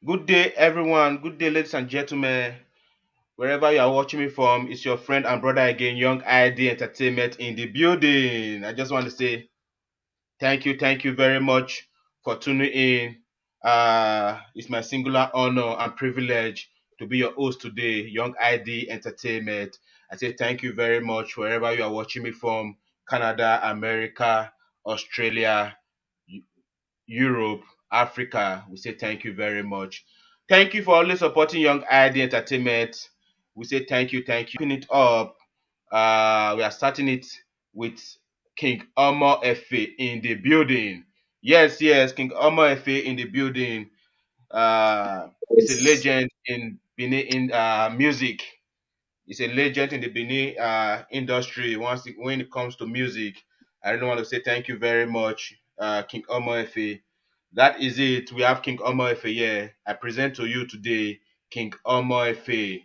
Good day, everyone. Good day, ladies and gentlemen. Wherever you are watching me from, it's your friend and brother again, Young ID Entertainment in the building. I just want to say thank you very much for tuning in. It's my singular honor and privilege to be your host today, Young ID Entertainment. I say thank you very much wherever you are watching me from, Canada, America, Australia, Europe, Africa. We say thank you very much. Thank you for always supporting Young ID Entertainment. We say thank you. Picking it up. We are starting it with King Omo Efe in the building. Yes, King Omo Efe in the building. He's a Yes. legend in Benin in music. He's a legend in the Benin industry. When it comes to music, I really want to say thank you very much, King Omo Efe. That is it. We have King Omo Efe here. I present to you today King Omo Efe.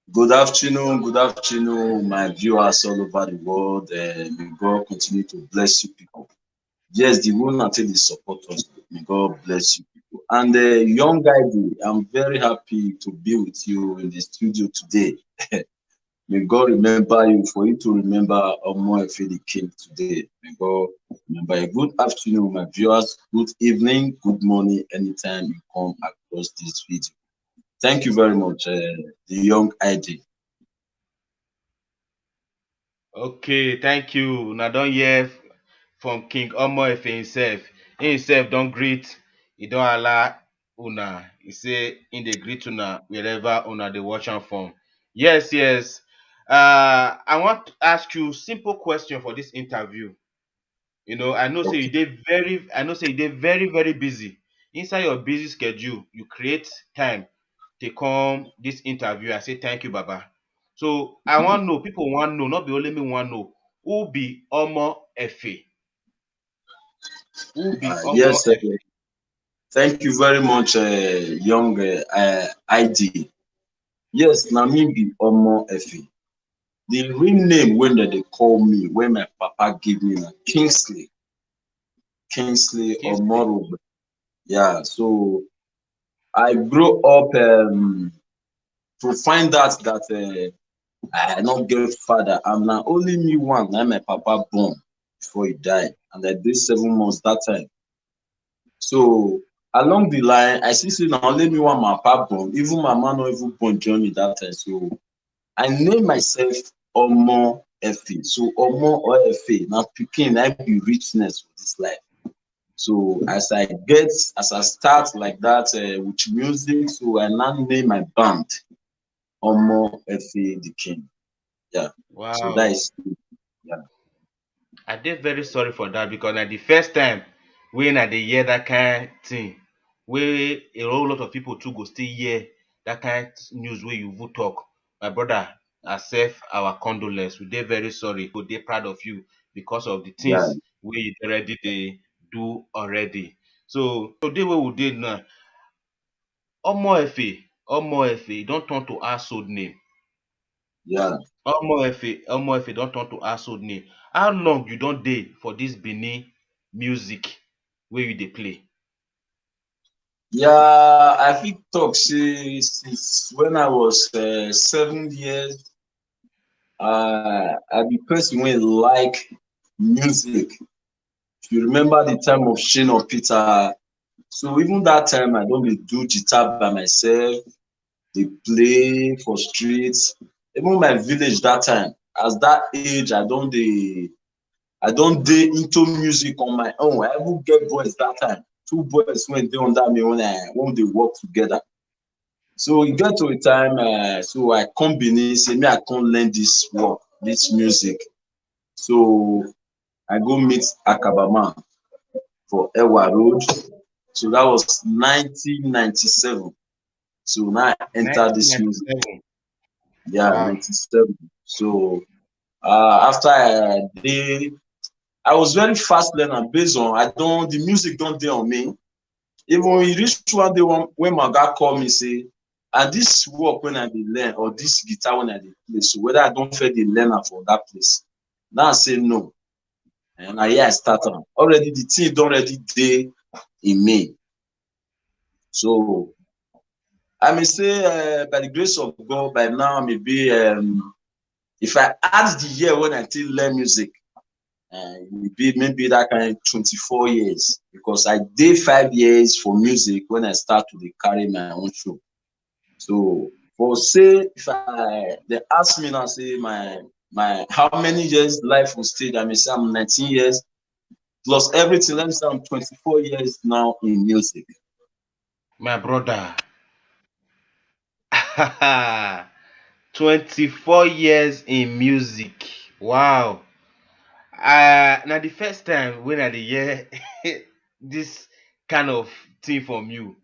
Good afternoon, my viewers all over the world. May God continue to bless you people. Yes, the one until they support us. May God bless you people. And young guy, I'm very happy to be with you in the studio today. May God remember you for you to remember Omo Efe the King today. May God remember you. Good afternoon, my viewers. Good evening, good morning, anytime you come across this video. Thank you very much, the young ID. Okay, thank you. Now don't hear from King Omo Efe himself. He himself don't greet. He don't allow una. He say in the greet una wherever una they watch am from. Yes. I want to ask you simple question for this interview. Okay. I know say you dey very busy. Inside your busy schedule, you create time to come this interview. I say thank you, Baba. So I want know, people want know, not be only me want know, who be Omo Efe? Who be Omo Yes, Efe? thank you very much, young ID. Yes, na me be Omo Efe. The real name when they call me, when my papa give me, na Kingsley Kingsley. Omoro. Yeah, so I grew up to find out that I not get father. I'm na only me one, na my papa born before he died, and I did 7 months that time. So along the line, I see say na only me one my papa born. Even my mama no even born join me that time. So I name myself Omo Efe. So Omo or Efe, na pikin na be richness for this life. So as I start like that with music, so I now name my band Omo Efe the King. Yeah. So that Wow. is yeah. I dey very sorry for that because na the first time when I dey hear that kind thing, wey a whole lot of people too go still hear that kind news wey you even talk. My brother, accept our condolence. We dey very sorry. We dey proud of you because of the Yeah. things wey you already dey do already. So today wey we dey now, Omo Efe don turn to household name. Yeah. Omo Efe don turn to household name. How long you don dey for dis Benin music wey you dey play? Yeah, I fit talk say since when I was 7 years, I be person wey like music. If you remember the time of Shina Peter, so even that time I don dey do guitar by myself, dey play for streets. Even my village that time, as that age I don dey into music on my own. I even get boys that time, 2 boys wey dey under me when dey work together. So e get to a time so I come Benin say make I come learn this work, this music. So I go meet Akabaman for Ewa Road. So that was 1997. So now I enter this music. 1997. Yeah, Wow. 97. So after I was very fast learner based on the music don dey on me. Even e reach one day when my guy call me say, and this work when I dey learn or this guitar when I dey play, so whether I don fit dey learn am for that place. Now I say no. And na here I start am. Already the thing don already dey in me. So I may say, by the grace of God, by now maybe if I add the year when I still learn music, it will be maybe that kind of 24 years, because I did 5 years for music when I start to carry my own show. So for say if they ask me now, say my how many years life on stage, I may say I'm 19 years plus everything. Let me say I'm 24 years now in music. My brother. 24 years in music. Wow. Now the first time when I dey hear this kind of thing from you,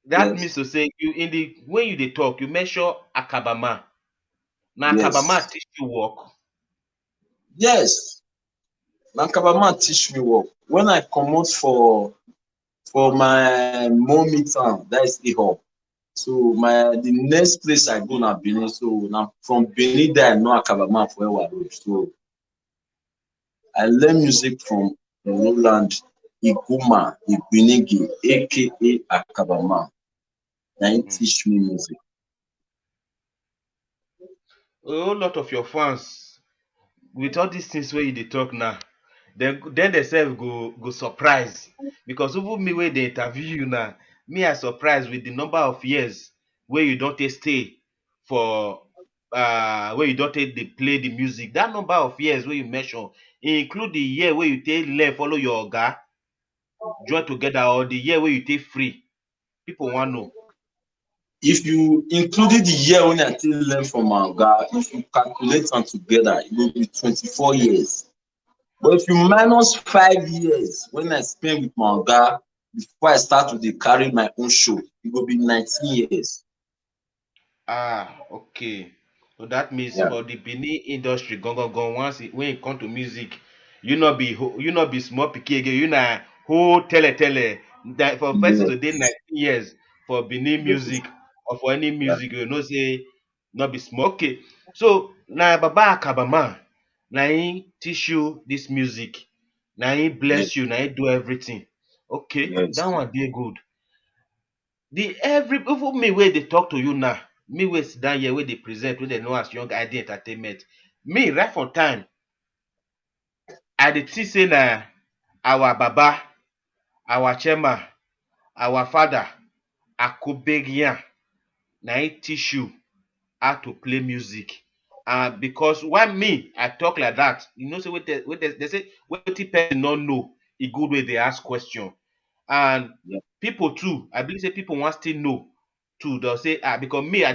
that means Yes, to say you in the when you dey talk, you mention Akabama. Now Akabama yes, teach you work. yes. Na Kabama teach me work. When I come out for my mommy town, that is Ihop. So the next place I go na Benin. So now from Benin there I know Akabama for Ewa Road. So I learn music from Roland Iguma Igbinigi, aka Akabama. Na him Mm. teach me music. A whole lot of your fans with all these things where you dey talk now, then themselves go surprise because even me wey dey interview you now, me I surprise with the number of years wey you don take stay for where you don take dey play the music. That number of years wey you mention include the year wey you take learn follow your oga join together or the year wey you take free. People wan know. If you included the year when I still learn from my oga, if you calculate them together, it will be 24 years. But if you minus 5 years when I spend with my oga before I start to carry my own show, it will be 19 years. Okay. So that means Yeah. for the Benin industry, gone once when it come to music, you not be small pikin again. You na whole tele. That for person to dey Yes. 19 years for Benin Yes. music or for any Yeah. music, you know say not be small. Okay. So na Baba Akabama, na him teach you this music, na him Yes. bless you, na him do everything. Okay, that Yes. one dey good. The every even me wey dey talk to you now, me wey sit down here wey dey present wey dey know as young idea entertainment, me right from time I dey think say na our baba, our chairman, our father Akobegyan na him teach you how to play music. And because why me I talk like that, you know say they say wetin person no know, e good wey dey ask question. And Yeah. people too, I believe say people wan still know too. They'll say because me I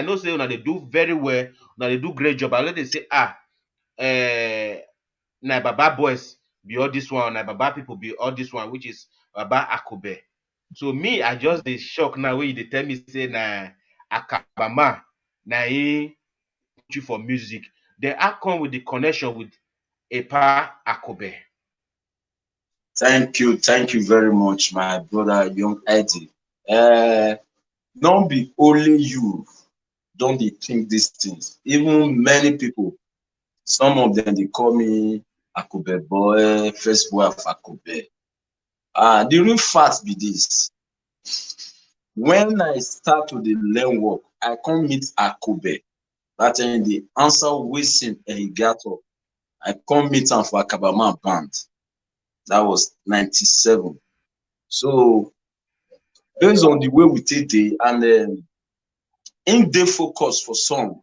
know say una dey do very well, una dey do great job. I always dey say na baba boys be all this one, na baba people be all this one, which is Baba Akobe. So me I just dey shock now wey you dey tell me say na Akabama na him put you for music. Then I come with the connection with Epa Akobe. Thank you very much, my brother Young Eddie. Don't be only you, don't dey think these things. Even many people, some of them they call me Akobe boy, first boy of Akobe. The real fact be this. When I start to learn work, I come meet Akobe. That time the answer Wilson Ehigato. I come meet am for Akabama band. That was 97. So based on the way we take dey and in dey focus for song,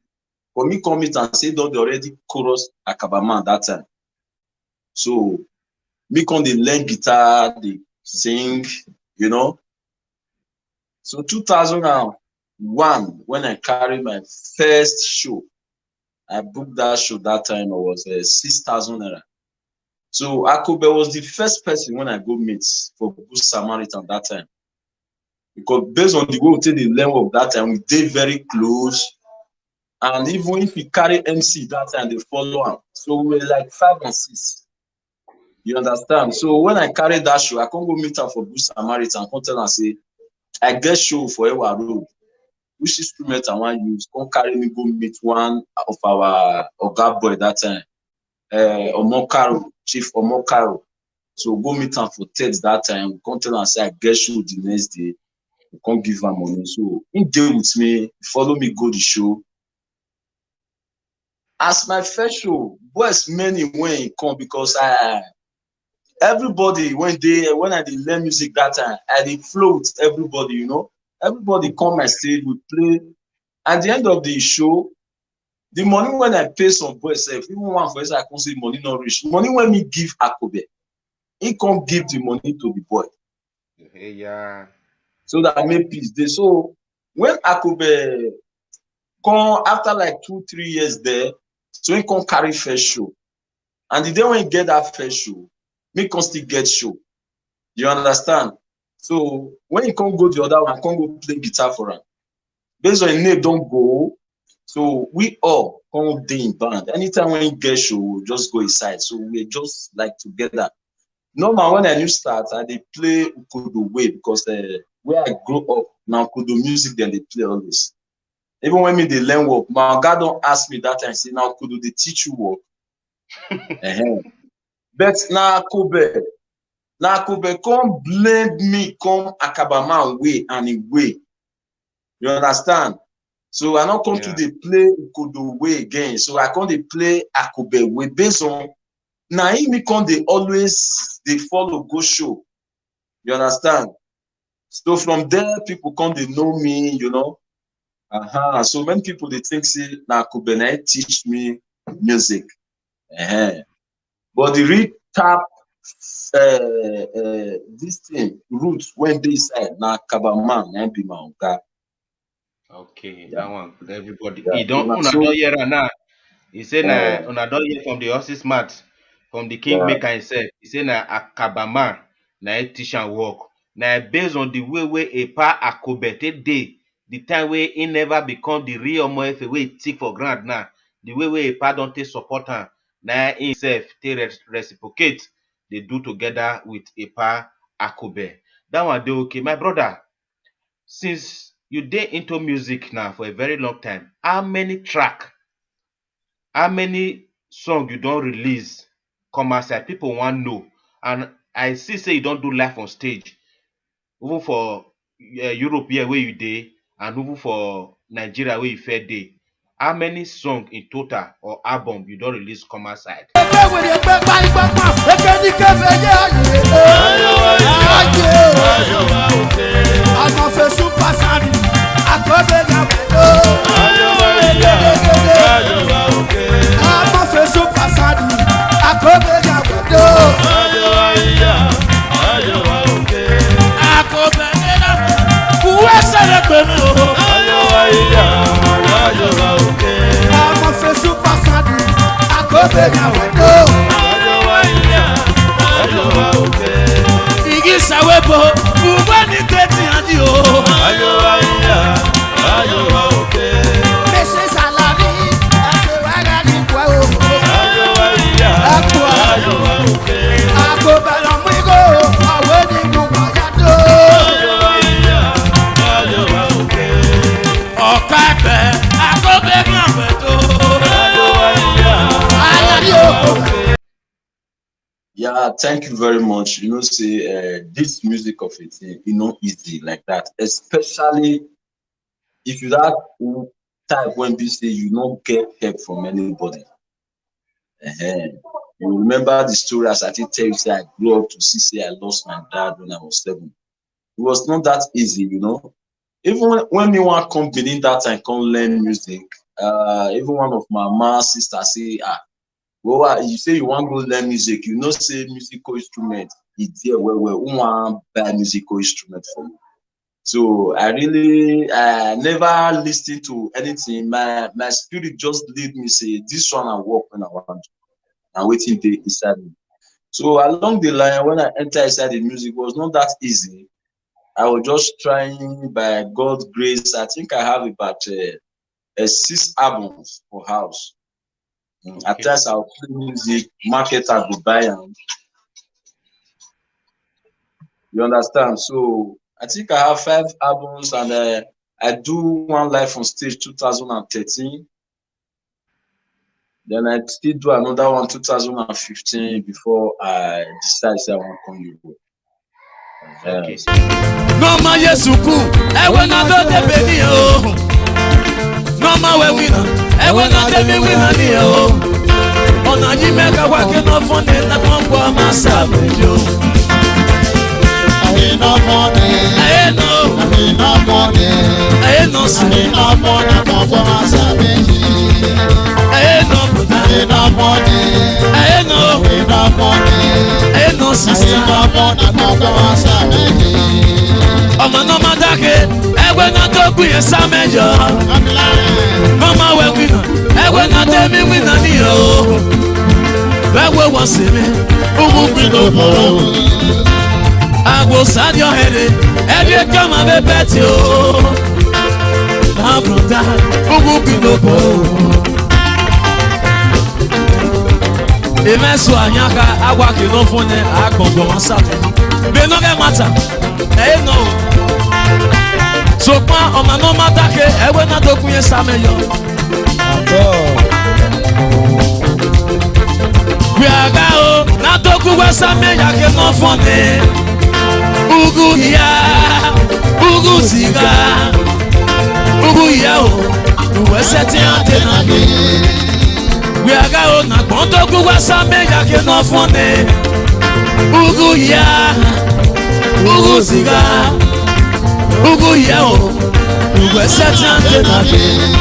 for me come meet am say don dey already chorus Akabama that time. So me come dey learn guitar, dey sing, you know. So 2001, when I carry my first show, I booked that show that time. It was 6,000 naira. So Akobe was the first person when I go meet for Good Samaritan that time. Because based on the way we take the learn of that time, we did very close. And even if we carry MC that time, they follow am. So we were like 5 and 6. You understand? So when I carry that show, I come go meet am for Good Samaritan, come tell am say, I get show for Ewa Road. Which instrument I wan use? Come carry me go meet one of our oga boy that time, Omokaro, Chief Omokaro. So go meet am for text that time. We come tell am say I get show the next day. We come give am money. So he dey with me, follow me go the show. As my first show, boys many when he come because everybody when I dey learn music that time, I dey flow with everybody, you know. Everybody come my stage, we play. At the end of the show, the money when I pay some boys sef, even one for inside I come say money no reach. Money when me give Akobe, he come give the money to the boy. Yeah. So that I make peace dey. So when Akobe come after like 2-3 years there, so he come carry first show. And the day when he get that first show, me come still get show. You understand? So when he come go the other one, I come go play guitar for am. Based on him name don go, so we all come dey in band. Anytime when he get show, we just go inside. So we just like together. Normal when I new start, I dey play Ukodo way because where I grow up, now Ukodo music dem dey play always. Even when me dey learn work, my oga don ask me that time, say now Ukodo dey teach you work. But na Akobe come blame me come Akabaman way and him way. You understand? So I not come to dey play Ukodo way again. So I come dey play Akobe way based on na him me come dey always dey follow go show. You understand? So from there people come dey know me, you know. So many people dey think say na Akobe na teach me music. But the real tap this thing root when dey inside na Akabaman na be my oga. Okay, that one everybody. Yeah. He don't una So don hear am now. He say na una don hear from the horse's mouth, from the kingmaker himself. He say na Akabama na he teach am work. Na based on the way Epa Akobe take dey, the time wey he never become the real Omoefe wey he thick for ground now. The way Epa don take support am, na himself take reciprocate. They do together with Epa Akobe. That one dey okay, my brother. Since you dey into music now for a very long time, how many song you don release come outside? People wan know. And I see say you don do live on stage, even for Europe here where you dey, and even for Nigeria where you first dey. How many song in total or album you don release come outside? Yeah, thank you very much. You know, say this music of it, you know, easy like that. Especially if you that type when be say you don't get help from anybody. You remember the story as I did tell you, say I grew up to see, say I lost my dad when I was 7. It was not that easy, you know. Even when me want come Benin that time, come learn music. Even one of my mom's sister say, well, you say you want to go learn music, you know, say musical instrument, it's there who want buy musical instrument for you. So I never listened to anything. My spirit just lead me, say, this one I work when I want to. And waiting day inside me. So along the line, when I enter inside the music, it was not that easy. I was just trying by God's grace. I think I have about 6 albums for house. At times I'll play music, market I go buy them. You understand? So I think I have 5 albums, and I do one live on stage 2013. Then I still do another one 2015 before I decide say I want to come Europe. Okay. No ma Yesuku, ewe na do de beni o. No ma we wina, ewe na de me wina ni o. Ona ji meka wa ke no fun ni na kon po ma sa mejo. I no money. I know, I no money. I know, I no money for Asabeji. I know, I no money. I know, I no money. I know, sister. I no money for Asabeji. Ọmọ náà máa dákẹ́, ẹgbẹ́ náà tó kú yẹn sá mẹ́jọ. Mọ́mọ́ wẹ̀ wíná, ẹgbẹ́ náà tẹ́mi wíná níyà o. Wẹ́wẹ́ wọ́n sì mí, owó gbìnà bọ̀rọ̀. Àgbo sáàdì ọ̀hẹ́rẹ́, ẹbí ẹ̀ka máa bẹ bẹ́ẹ̀ tí o. Àbùrọ̀dá, owó gbìnà bọ̀rọ̀. Ìmẹ̀sùn àyànká, àwa kìlọ̀ fún ẹ, àgbọ̀ngbọ̀n wọn sàtọ̀. Bẹ́ẹ̀ni ọ̀gá màtà, ẹ̀yìn náà. Sọ̀pá ọ̀mà náà má dákẹ́, ẹ̀wẹ́ náà tó kún yẹn sàmẹ́yọ. Gbìyàgá o, náà tó kún wẹ́ sàmẹ́yà kí náà fún ni. Ugu ìyá, ugu sìgá, ugu ìyá o, ìwé sẹ́tì àti nàgé. Gbìyàgá o, nàgbọ́n tó kún wẹ́ sàmẹ́yà kí náà fún ni. Ugu ìyá, ugu sìgá.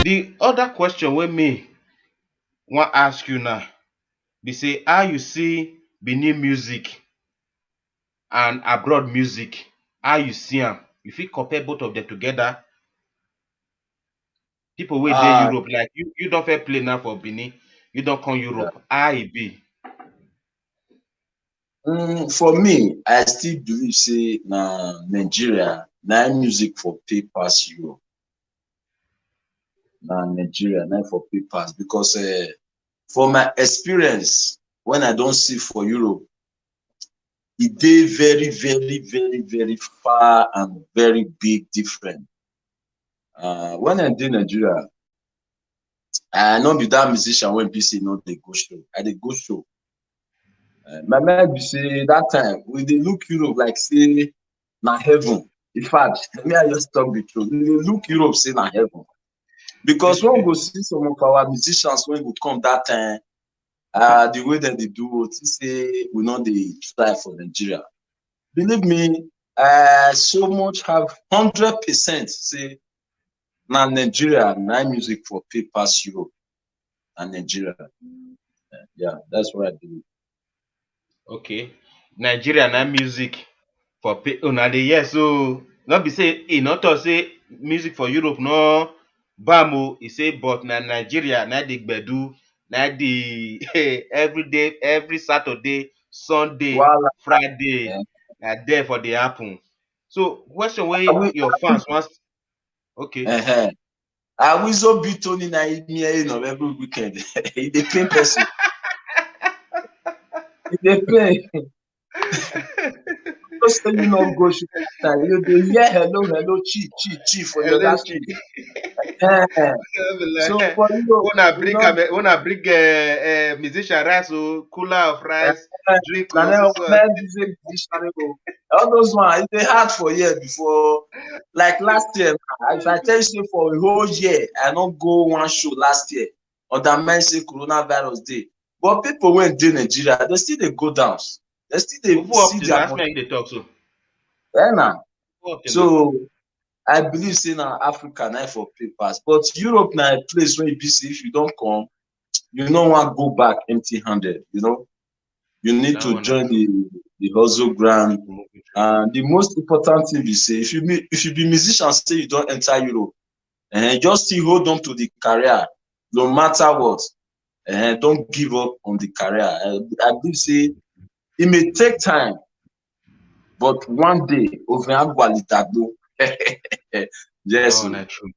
The other question wey me wan ask you now be say how you see Benin music and abroad music, how you see am? You fit compare both of them together? People wey dey Europe, like you don fit play now for Benin, you don come Europe, how e be? For me, I still believe say na Nigeria na music for pay pass Europe. Na Nigeria na for pay pass because for my experience when I don see for Europe, e dey very very very very far and very big different. When I dey Nigeria, I no be that musician wey be say no dey go show. I dey go show. My mind be say that time we dey look Europe like say na heaven. In fact, me I just talk the truth. We dey look Europe say na heaven because when we go see some of our musicians when go come that time, the way that they do, say we no dey try for Nigeria. Believe me, I so much have 100% say na Nigeria na music for pay pass Europe and Nigeria. Yeah, that's what I believe. Okay, Nigeria na music for pay. Una dey hear so no be say e no talk say music for Europe no bam o. E say but na Nigeria na the gbedu na the every day, every Saturday, Sunday, Voila. Friday na there for the happen. So question wey your fans want. Okay. I will so be Tony na in of every weekend. He dey pay person. He dey pay. Just say you no go shoot that you dey hear hello chief for your last week. So for you, wanna bring musician rice or cooler of rice, drink. All those one, it dey hard for year before. Like last year, if I tell you for a whole year, I don't go one show last year. On that man say coronavirus day. But people when dey Nigeria, they still dey go down. They still dey see their money. They talk so. Yeah, so I believe say na Africa na for papers, but Europe na a place where you be say if you don't come, you no want go back empty-handed. You know, you need to join the hustle ground. And the most important thing is say if you be musician, say you don't enter Europe, and just still hold on to the career, no matter what. Don't give up on the career. I believe say it may take time, but one day yes. True.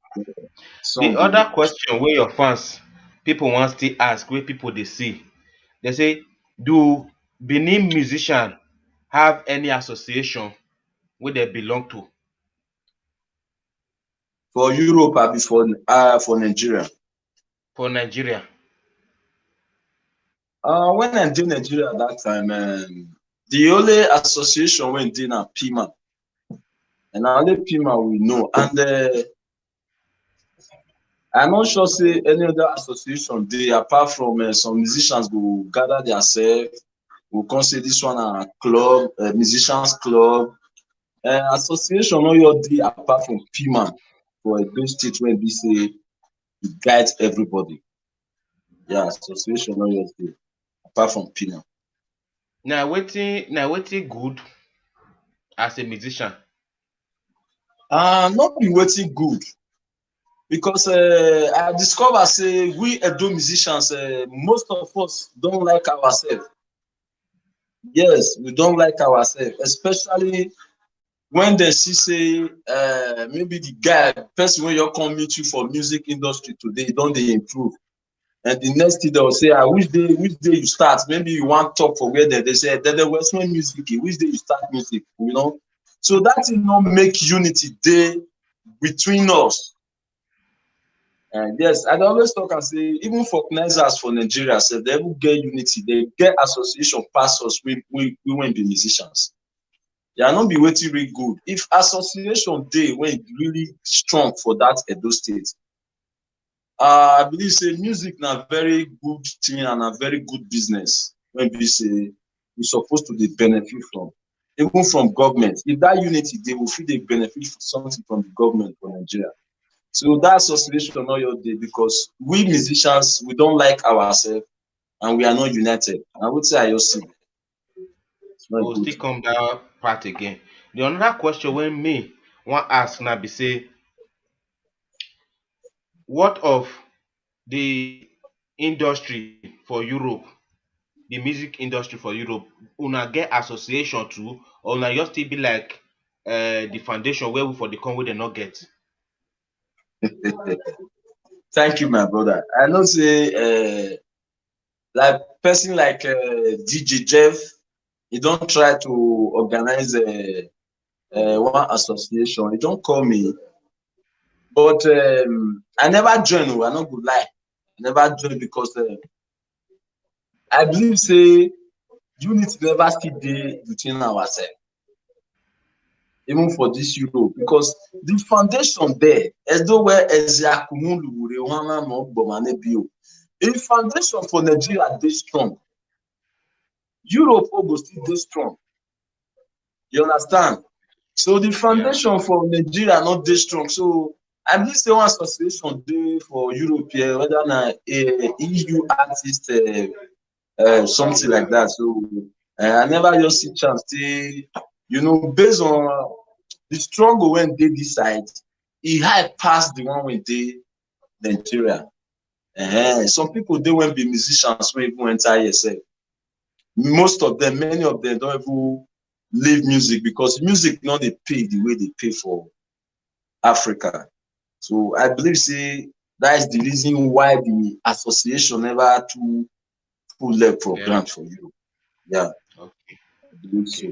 The other question where your fans people want to ask, where people they see, they say, do Benin musician have any association where they belong to? For Europe or for Nigeria? For Nigeria. When I did Nigeria at that time, the only association when did na PIMA, and only PIMA we know. And I'm not sure say any other association they apart from some musicians will gather themselves, will come say this one a club, musicians club. Association no your day apart from PIMA for a good state when we say it guides everybody. Yeah, association no your day apart from PIMA. Now waiting good as a musician. Not be waiting good because I discover say we Edo musicians, most of us don't like ourselves. Yes, we don't like ourselves, especially when they see say maybe the guy person when you come meet you for music industry today don't they improve, and the next thing they will say which day you start, maybe you want talk for where they say they West when music which day you start music, you know, so that will not make unity day between us. And yes, I always talk and say even for organizers for Nigeria say they will get unity, they get association pass us, we won't be musicians. They are not be waiting really good. If association day when really strong for that Edo state, I believe say music na very good thing and a very good business when we say we supposed to be benefit from, even from government. If that unity they will feel they benefit from something from the government for Nigeria. So that association not your day because we musicians we don't like ourselves and we are not united. And I would say I just see it's not We'll good. still come that part again. The another question when me want ask now be say, what of the industry for Europe, the music industry for Europe, una get association too, or una just still be like the foundation where we for the come wey they not get? Thank you, my brother. I know say like person like DJ Jeff, he don't try to organize one association. He don't call me, but I never join. I not good lie. I never join because I believe say unity never still dey between ourselves, even for this Europe, because the foundation there, as though where Ezeakumulu, Rewana, Mogbomane Bio, the foundation for Nigeria dey strong. Europe go still dey strong. You understand? So the foundation for Nigeria not dey strong. So I believe say one association dey for Europe here, whether na EU artist, something like that. So I never just see chance to, you know, based on the struggle when they decide, it high past the one when they Nigeria. Some people they won't be musicians when even enter yourself. Most of them, many of them don't even leave music because music not they pay the way they pay for Africa. So I believe say that is the reason why the association never to pull leg for grant for you. Yeah. Okay. I believe so.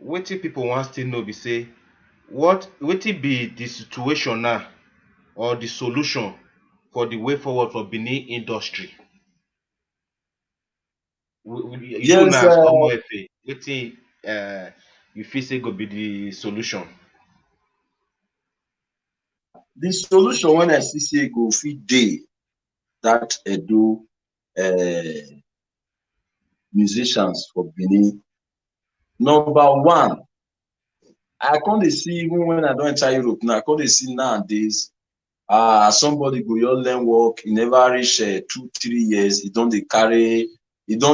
Wetin people want still know be say, what wetin be the situation now or the solution for the way forward for Benin industry? You Yes, now as Omoefe, wetin you feel say go be the solution? the solution when I see say go fit dey that Edo musicians for Benin. Number one, I can't see even when I don't enter Europe now, I can't see nowadays somebody go your learn work, he never reach 2-3 years, he don't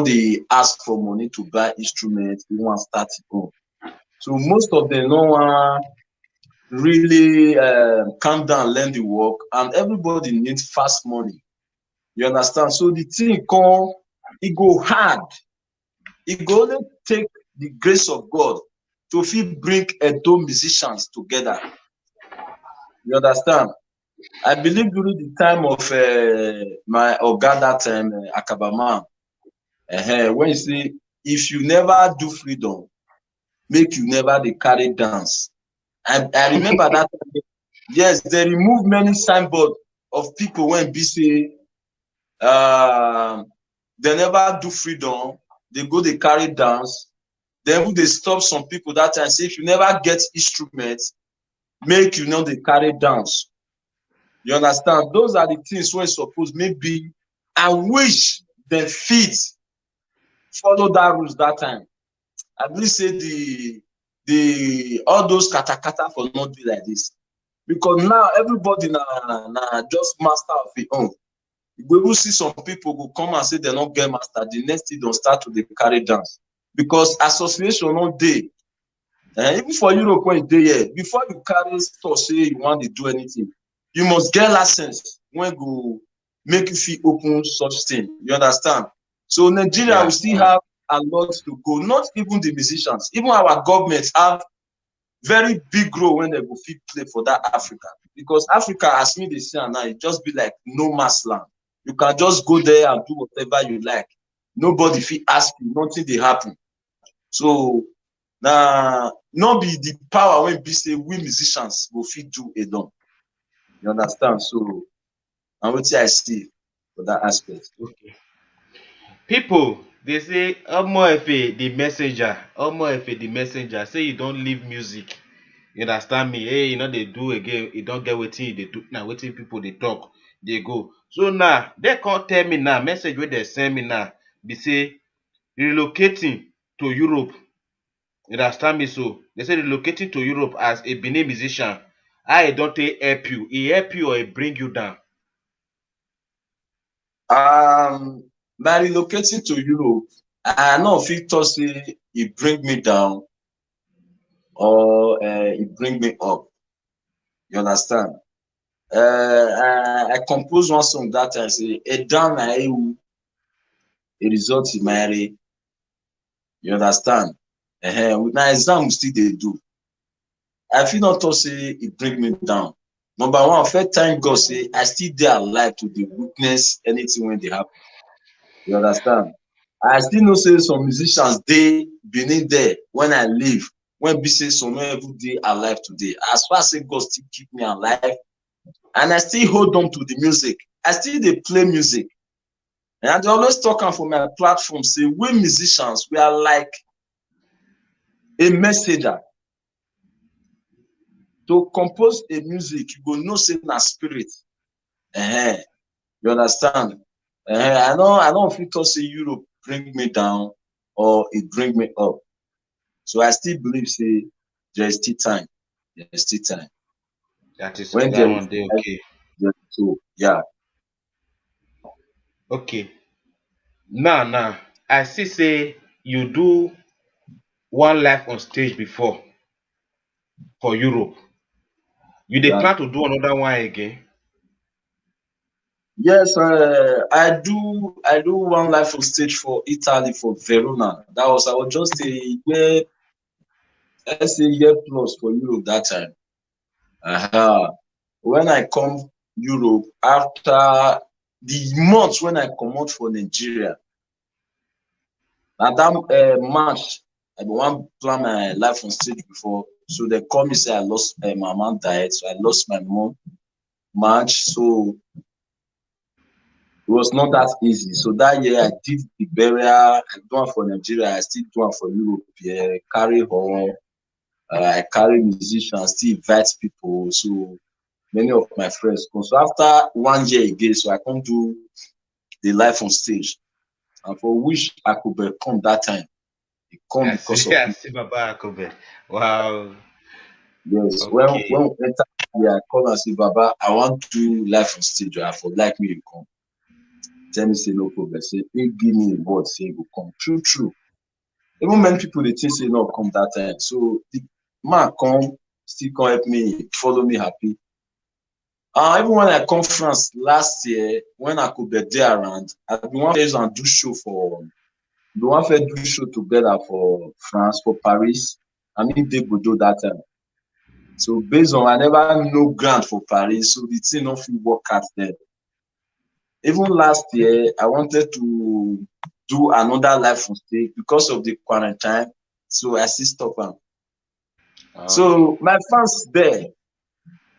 they ask for money to buy instruments, he want start it on. So most of them no one really calm down, learn the work, and everybody needs fast money. You understand? So the thing come, it go hard. It go only take the grace of God to fit bring Edo musicians together. You understand? I believe during the time of my Oga that time, Akabama, when you say, if you never do freedom, make you never dey carry dance. I remember that time, yes, they remove many signboard of people when be say they never do freedom. They go, they carry dance. Then they stop some people that time. Say if you never get instruments, make you know they carry dance. You understand? Those are the things where suppose maybe I wish they fit follow that rules that time. I believe say the all those katakata for not be like this. Because now everybody na just master of it own. We will see some people who come and say they don't get master. The next thing don't start to the carry dance. Because association no dey. Even for Europe when you dey here, before you carry store say you want to do anything, you must get license when go make you feel open such thing. You understand? So Nigeria we still have a lot to go. Not even the musicians, even our government have very big role when they go fit play for that Africa. Because Africa, as me they say now, it just be like no man's land. You can just go there and do whatever you like. Nobody fit ask you, nothing they happen. So now not be the power when be say we musicians go fit do alone. You understand? So and what I see for that aspect. Okay. People, they say Omo Efe the messenger. Omo Efe the messenger. Say you don't leave music. You understand me? Hey, you know they do again. You don't get wetin they do. Now wetin people they talk, they go. So now they can't tell me now. Message where they send me now. They say relocating to Europe. You understand me? So they say relocating to Europe as a Benin musician. I don't take help you. He help you or he bring you down. By relocating to Europe, I know Victor say he bring me down or he bring me up. You understand? I composed one song that time say a down a result in my. You understand? With my exam we still they do. I feel not to say it bring me down. Number one, first time God say I still there alive to the witness anything when they happen. You understand? I still know say some musicians they beneath there when I leave. When be say some every day alive today. As far as say God still keep me alive, and I still hold on to the music. I still they play music. And I always talking for my platform, say we musicians, we are like a messenger. To compose a music, you go know say na spirit. You understand? I don't feel to say Europe bring me down or it bring me up. So I still believe say there is still time. There is still time. That is When that there one is day, time, okay. so yeah. Okay. Now, I see say you do one live on stage before for Europe. You dey Yeah. plan to do another one again? Yes, I do one live on stage for Italy for Verona. I was just a year, let's say year plus for Europe that time. When I come Europe after the month when I come out for Nigeria, at that March, I been wan plan my life on stage before. So they call me say I lost my mom died, so I lost my mom March. So it was not that easy. So that year I did the burial. I do one for Nigeria. I still do one for Europe. Yeah, carry hall. I carry musicians. Still invite people. So many of my friends come. So after 1 year again, so I come do the live on stage, and for which I could come that time. It come I because see, of I see Baba Akobe. Wow. yes. When Okay. we enter, yeah, I call and say, Baba, I want to do live on stage. I for like me to come. Tell me say no problem. Say he give me a word. Say he go come. True. Even many people they think say no come that time. So the man come, still come help me, follow me happy. Even when I come France last year, when I could be there around, I been one phase and do show for the one fair do show together for France, for Paris. I mean they go do that time. So based on I never know grant for Paris, so the thing not fit work out there. Even last year, I wanted to do another live on stage because of the quarantine. So I still stop am. So my fans there,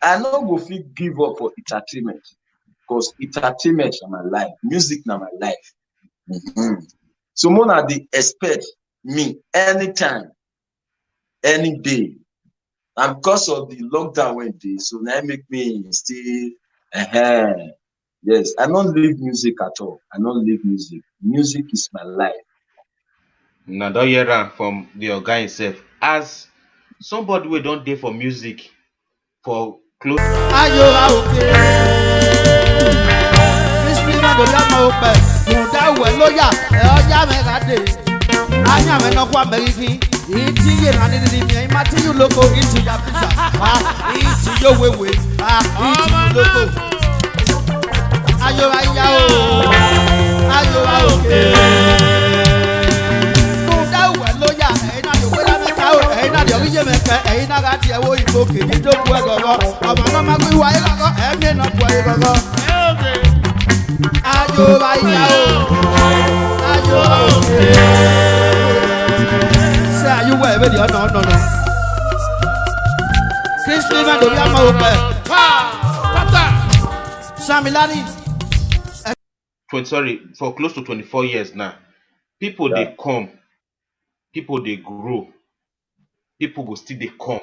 I no go fit give up for entertainment because entertainment na my life, music na my life. So Mona they expect me anytime, any day. And because of the lockdown when day, so now make me still yes, I don't leave music at all. I don't leave music. Music is my life. Now don't hear am from the oga himself. As somebody wey don dey for music for close. Ayọ̀ra òkè. Kristi náà ló dámọ̀ òpè. Mùdá ìwẹ̀ lóyà ẹ̀ ọjà mẹ́ta dé. Anya mẹ́nọ́kọ́ Amẹ́ríkì. Ìtì yé nà nínú mi. Ẹ̀yin máa ti yún lóko. Ìtì ya pizza. Ìtì yóò wéwè. Ìtì yún lóko. Ayọ̀ra ìyá o. Ayọ̀ra òkè. Mùdá ìwẹ̀ lóyà ẹ̀yin náà yóò wé lámẹ́ka o. Ẹ̀yin náà yóò rí yé mẹ́kẹ́. Ẹ̀yin náà ká tiẹ̀ wo ìbò kèjì tó bu ẹ̀ gọ̀gọ̀. Ọmọ náà máa gbé wáyé lọ́kọ́. Ẹ̀mí náà bu ẹ̀ gọ̀gọ̀. Ayọ̀ra ìyá o. Ayọ̀ra òkè. Say are you well ready or no? Kristi náà lórí àmọ́ òpè. Samilani. For close to 24 years now, people Yeah. dey come, people dey grow, people go still dey come.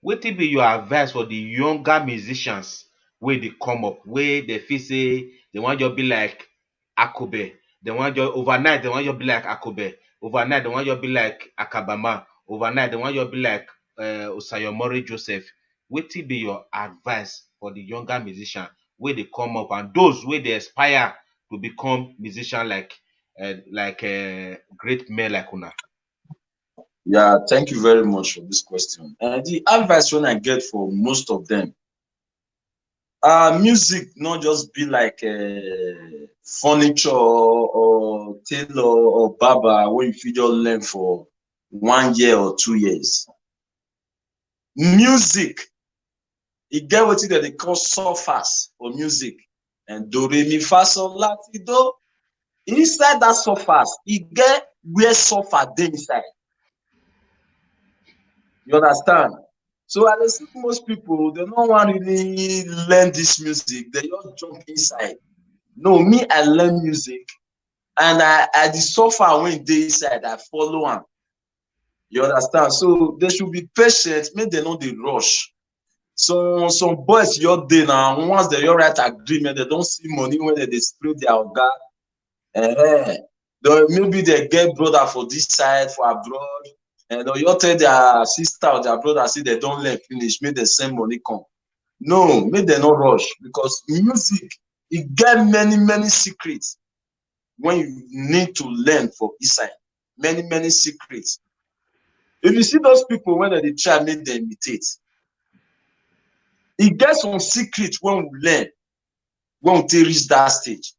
Wetin be your advice for the younger musicians wey dey come up, wey dey feel say they wan just be like Akobe, they wan just overnight they wan just be like Akobe, overnight they wan just be like Akabama, overnight they wan just be like Osayomore Joseph. Wetin be your advice for the younger musician wey dey come up and those wey dey aspire to become musician like great men like una? Yeah, thank you very much for this question. The advice when I get for most of them, music not just be like furniture or tailor or barber where you fit just learn for 1 year or 2 years. Music, e get wetin dem dey call surface for music, and do re mi fa sol la ti do. Inside that surface, e get where surface dey inside. You understand? So I dey see most people, they no wan really learn this music. They just jump inside. No, me, I learn music, and I the suffer when dey inside, I follow am. You understand? So they should be patient, make they no dey rush. So some boys your day now, once they your write agreement, they don't see money when they spray their oga. Maybe they get brother for this side, for abroad, and you tell their sister or their brother say they don't learn finish, make they send money come. No, make they not rush, because music, it get many secrets when you need to learn for inside. Many secrets. If you see those people when they try make them imitate, it gets some secrets when we learn, when we reach that stage,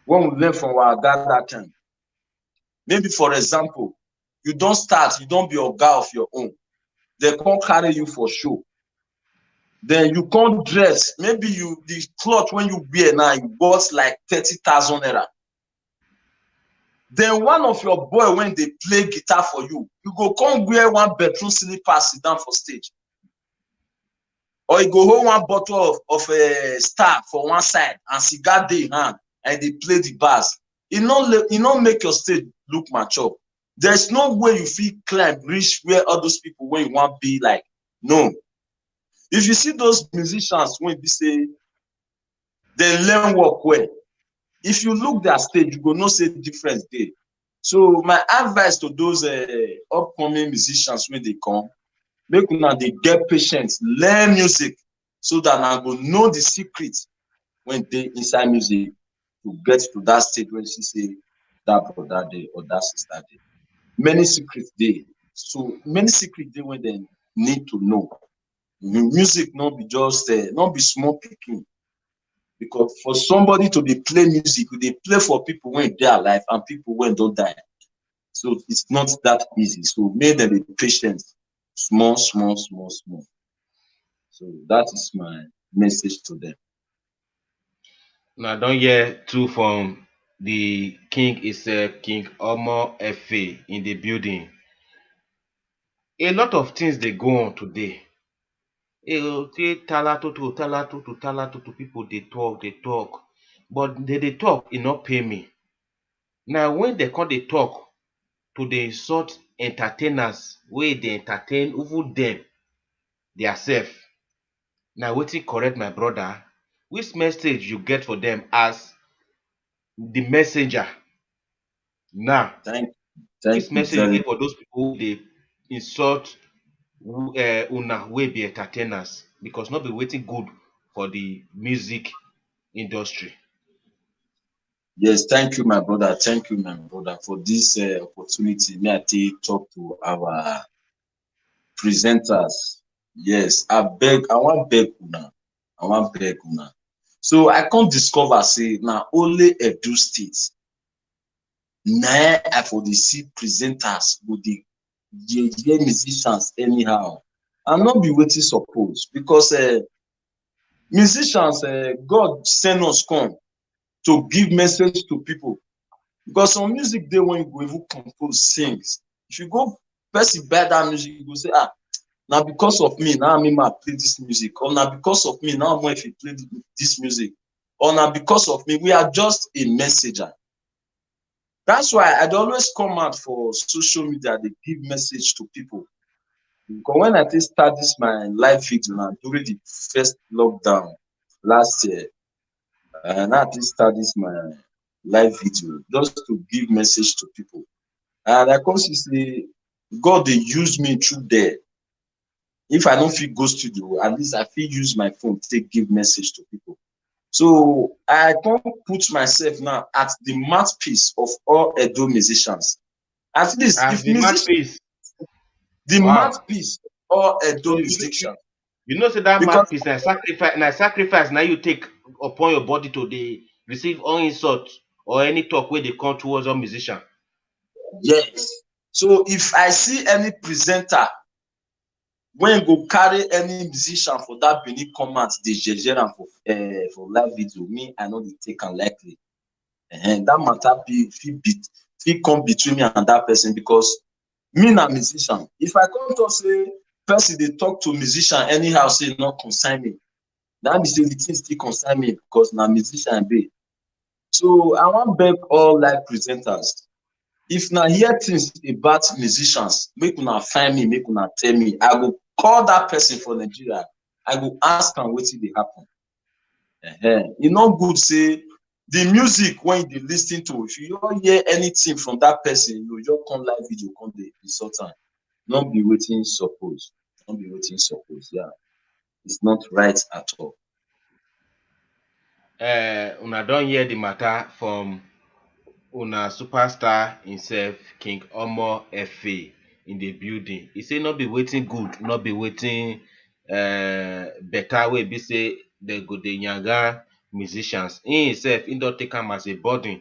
when we learn from our dad that time. Maybe for example, you don't start, you don't be a guy of your own. They can't carry you for show. Then you can't dress. Maybe the cloth when you wear now, it costs like 30,000 naira. Then one of your boy, when they play guitar for you, you go come wear one bedroom slipper, sit down for stage. Or you go hold one bottle of a star for one side and cigar dey in hand, and they play the bass. It not make your stage look mature. There's no way you feel climb, reach where all those people when you want be like. No. If you see those musicians when they say they learn work well, if you look their stage, you go know say difference there. So my advice to those upcoming musicians when they come, make una dey get patience, learn music, so that I go know the secret when they inside music to get to that stage when she say that brother day or that sister day. Many secrets there. So many secrets there when they need to know. Music not be just not be small picking. Because for somebody to be play music, they play for people when they are alive and people when don't die. So it's not that easy. So make them be patient. Small. So that is my message to them. Now don't hear too from the king itself, King Omo Efe in the building. A lot of things they go on today. People they talk. but they talk, e not pay me. Now when they come they talk to the insult entertainers wey dey entertain even them theirself. Now wetin correct my brother? Which message you get for them as the messenger? Now, Thank which you message you very get for those people who dey insult una wey be entertainers? Because not be wetin good for the music industry. Yes, thank you, my brother. Thank you, my brother, for this opportunity. May I take talk to our presenters. Yes, I want beg una. I want beg una. So I can't discover say now only Edo State. Now I for the see presenters with the musicians anyhow. I'm not be waiting suppose because musicians God send us come to give message to people. Because some music dey when you go even compose sings. If you go person buy that music, you go say, ah, now because of me, now me ma play this music, or now because of me, now I'm if you play this music, or now because of me, we are just a messenger. That's why I'd always come out for social media, they give message to people. Because when I start this my live video now during the first lockdown last year, and I start this my live video just to give message to people. And I consciously, God they use me through there. If I don't feel go studio, at least I feel use my phone to give message to people. So I can't put myself now at the mouthpiece of all Edo musicians. At least As if the musicians, mouthpiece. the Wow. mouthpiece of all So Edo musicians. you know say that Because mouthpiece na sacrifice now you take upon your body to dey receive all insult or any talk wey dey come towards a musician. yes. So if I see any presenter when go carry any musician for that Benin comment, they jeje am for live video, me I know they take am likely. That matter fit come between me and that person because me na musician. If I come to say person they talk to musician anyhow, say not concern me. That be say the thing still concern me because na musician be. So I want beg all live presenters. If na hear things about musicians, make una find me, make una tell me. I go call that person for Nigeria. I go ask am wetin dey happen. E no good say the music when you lis ten to, if you don't hear anything from that person, you just come live video, come dey insult am. Not be wetin suppose. Not be wetin suppose. Yeah, it's not right at all. Una don hear the matter from una superstar himself, King Omo Efe, in the building. He say not be waiting good, not be waiting better way be say they go the younger musicians. He himself, he don't take am as a burden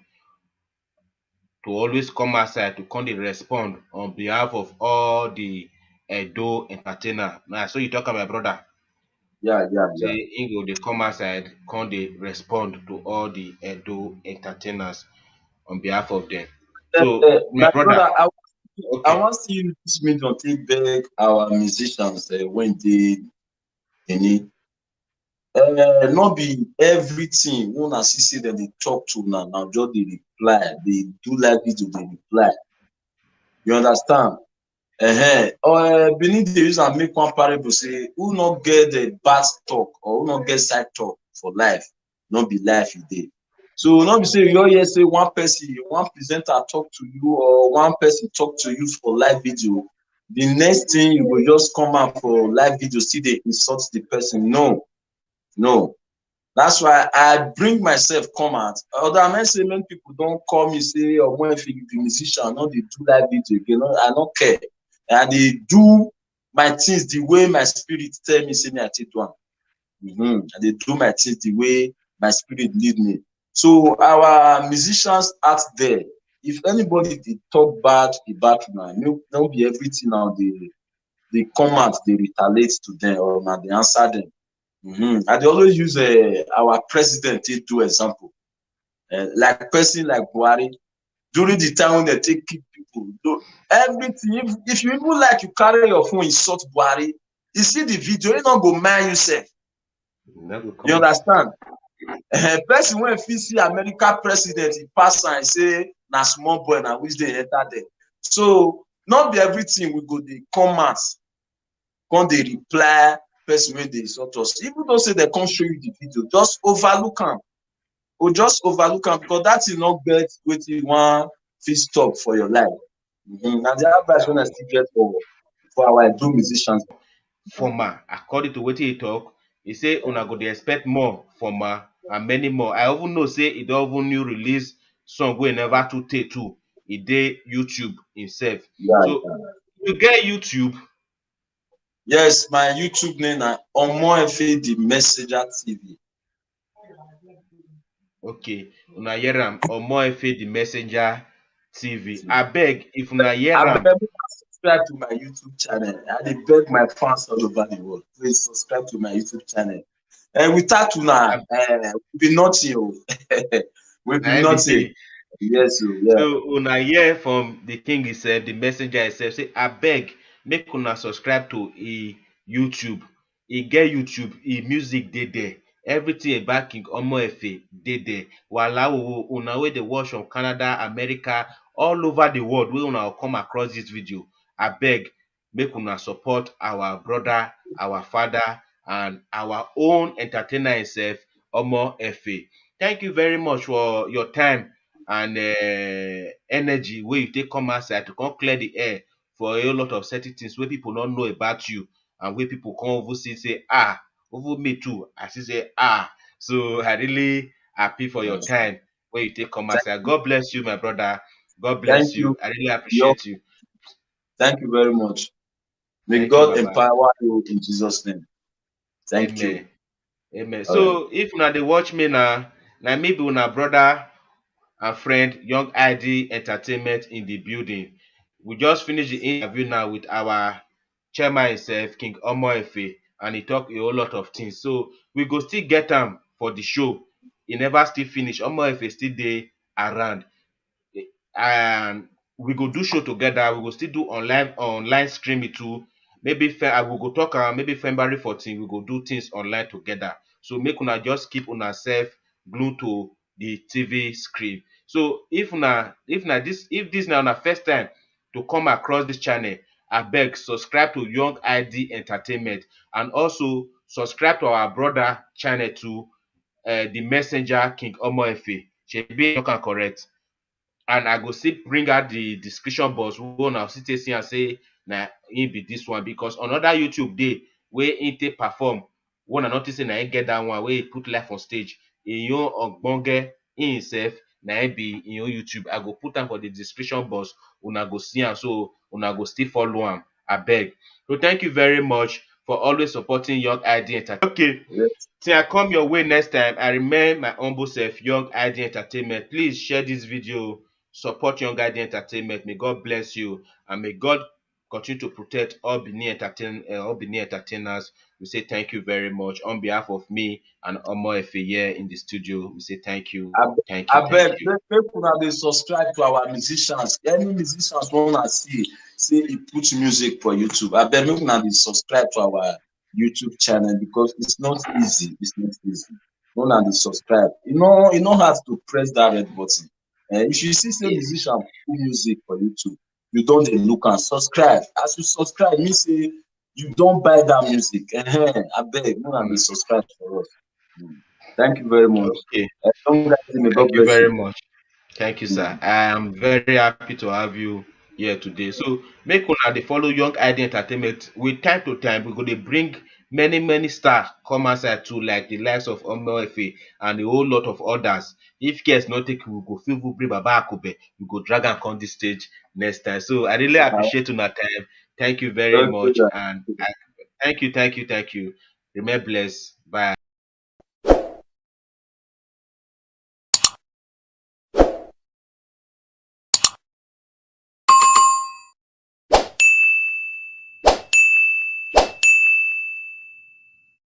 to always come outside to come dey respond on behalf of all the Edo entertainer. Now, so you talk about my brother. Yeah. Say he go dey come outside, come dey respond to all the Edo entertainers on behalf of them. So my My brother, brother, I okay. want to see you this medium take beg our musicians when they any. Not be everything una see say dem dey talk to now just dey reply, they do live video, they reply. You understand? Benin dey use am make one parable say who not get the bad talk or who not get side talk for life, not be life e dey. So not be say you all hear say one presenter talk to you or one person talk to you for live video. The next thing you will just come out for live video, see they insult the person. No. That's why I bring myself come out. Although I might say many people don't call me say or when if you be musician, not they do live video again. I don't care. And they do my things the way my spirit tell me say me I take one. And they do my things the way my spirit lead me. So our musicians out there, if anybody they talk bad about now, don't be everything now they come out, they retaliate to them or now they answer them. And they always use our president to do example. Like person like Buhari, during the time when they take people, do everything. If you even like you carry your phone, insult Buhari, you see the video, you don't go mind yourself. You understand? Person wey fit see America president, he pass am, say na small boy na which dey enter there. So not be everything we go dey come out, come dey reply person wey dey insult us. Even though say dem come show you the video, just overlook am. Or just overlook am because that thing no get wetin you wan fit stop for your life. Na the advice wey I still get for our Edo musicians. Former, according to wetin he talk, he say una go dey expect more former and many more. I even know say he don even new release song wey never too tey too. E dey YouTube himself. Yeah, So you get YouTube. yes, my YouTube name na Omoefe the Messenger TV. Okay, una hear am, Omoefe the Messenger TV. Abeg, if una hear am, Abeg, subscribe to my YouTube channel. I dey beg my fans all over the world. Please subscribe to my YouTube channel. And without una, we be nothing. We na be nothing. everything. Yes, yeah. So una hear from the king himself, the messenger himself, say abeg make una subscribe to YouTube. E get YouTube, music dey there. Everything about King Omoefe dey there. Walawo, una wey dey watch from Canada, America, all over the world wey una come across this video. Abeg make una support our brother, our father, and our own entertainer himself, Omoefe. Thank you very much for your time and energy wey you take come outside to come clear the air for a whole lot of certain things wey people no know about you and wey people come even see say even me too I see say so I really happy for your time wey you take come outside. God bless you my brother. God bless Thank you. you. I really appreciate you. Thank you very much. May Thank you, God Baba. empower you in Jesus' name. Thank you. Amen. Amen. All So if una dey watch me now, na me be una brother and friend Young ID Entertainment in the building. We just finished the interview now with our chairman himself, King Omoefe, and he talk a whole lot of things. So we go still get am for the show. He never still finish. Omoefe still dey around. And we go do show together. We go still do online streaming too. Maybe we go talk maybe February 14 we go do things online together. So make una just keep una self glued to the TV screen. So if this na una first time to come across this channel, abeg subscribe to Young ID Entertainment and also subscribe to our brother channel to the messenger King Omoefe. Shebi talk am correct. And I go still bring out the description box wey una still take see am say na him be this one because another YouTube dey wey him take perform wey una notice say na him get that one wey he put live on stage. Him own ogbonge himself na him be him own YouTube. I go put am for the description box. Una go see am so una go still follow am. Abeg. So thank you very much for always supporting Young ID Entertainment. Okay. right. Till I come your way next time, I remain my humble self, Young ID Entertainment. Please share this video, support Young ID Entertainment. May God bless you and may God continue to protect all Benin entertainers. We say thank you very much on behalf of me and Omoefe here in the studio. We say thank you, thank you, Abeg, thank you. make una dey subscribe to our musicians. Any musicians wey una see say e put music for YouTube, abeg make una dey subscribe to our YouTube channel because it's not easy. It's not easy. Make una dey subscribe. E no hard to press that red button. If you see say musician put music for YouTube, you don dey look am, subscribe. As you subscribe, mean say you don buy that music. Abeg, make una dey subscribe for us. Thank you very much. Okay, May God thank you bless very you. much. Thank you, sir. I am very happy to have you here today. So make una dey follow Young ID Entertainment. With time to time, we go dey bring many stars come outside too, like the likes of Omoefe and a whole lot of others. If guests not take, we go feel bring Baba Akube. We go drag am come this stage next time. So I really appreciate una time. Thank you very Don't do much, that. and thank you. Remain blessed. Bye.